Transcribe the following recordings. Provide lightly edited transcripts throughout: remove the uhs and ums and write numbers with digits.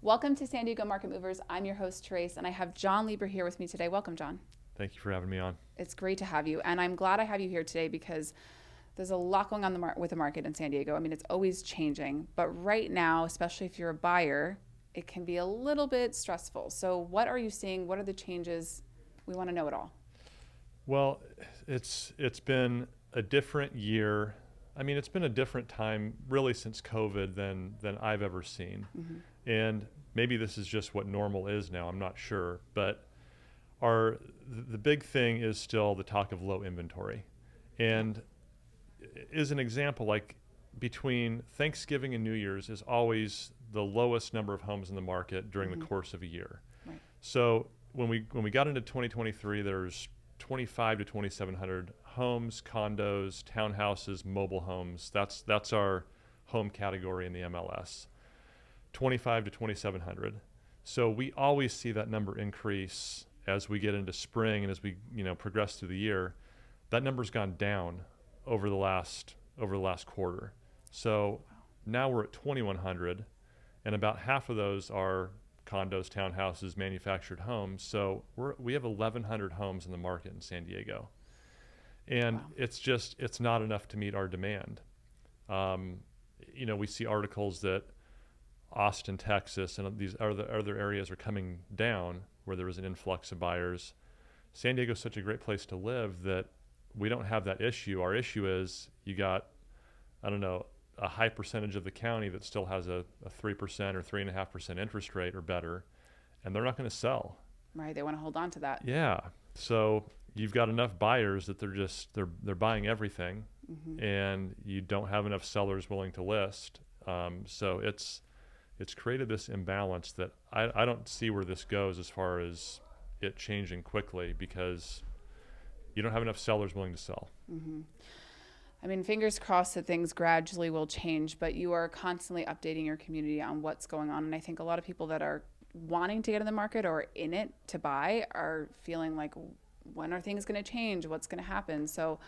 Welcome to San Diego Market Movers. I'm your host, Therese, and I have John Lieber here with me today. Welcome, John. Thank you for having me on. It's great to have you, and I'm glad I have you here today because there's a lot going on with the market in San Diego. I mean, it's always changing, but right now, especially if you're a buyer, it can be a little bit stressful. So what are you seeing? What are the changes? We want to know it all. Well, it's been a different year. I mean, it's been a different time really since COVID than I've ever seen. Mm-hmm. And maybe this is just what normal is now, I'm not sure, but the big thing is still the talk of low inventory. And as an example, like between Thanksgiving and New Year's is always the lowest number of homes in the market during the course of a year. Right. So when we got into 2023, there's 25 to 2,700 homes, condos, townhouses, mobile homes. That's our home category in the MLS. 25 to 2,700. So we always see that number increase as we get into spring and as we progress through the year. That number's gone down over the last quarter. So now we're at 2,100, and about half of those are condos, townhouses, manufactured homes. So we have 1,100 homes in the market in San Diego, and it's not enough to meet our demand. We see articles that Austin, Texas, and these other areas are coming down where there was an influx of buyers. San Diego is such a great place to live that we don't have that issue. Our issue is you got, a high percentage of the county that still has a 3% or 3.5% interest rate or better, and they're not going to sell. Right, they want to hold on to that. Yeah, so you've got enough buyers that they're buying everything, and you don't have enough sellers willing to list. So it's created this imbalance that I don't see where this goes as far as it changing quickly because you don't have enough sellers willing to sell. Mm-hmm. I mean, fingers crossed that things gradually will change, but you are constantly updating your community on what's going on. And I think a lot of people that are wanting to get in the market or in it to buy are feeling like, when are things going to change? What's going to happen? So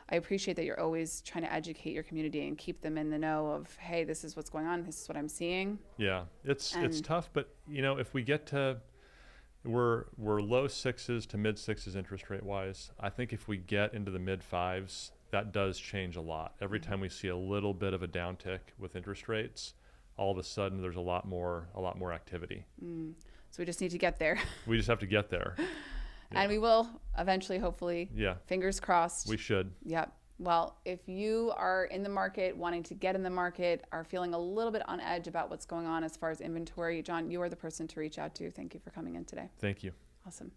I appreciate that you're always trying to educate your community and keep them in the know of, hey, this is what's going on. This is what I'm seeing. Yeah, it's tough, but if we get to, we're low sixes to mid sixes interest rate wise. I think if we get into the mid fives, that does change a lot. Every time we see a little bit of a downtick with interest rates, all of a sudden there's a lot more activity. So we just need to get there. We just have to get there. Yeah. And we will eventually, hopefully. Yeah. Fingers crossed. We should. Yep. Well, if you are in the market, wanting to get in the market, are feeling a little bit on edge about what's going on as far as inventory, John, you are the person to reach out to. Thank you for coming in today. Thank you. Awesome.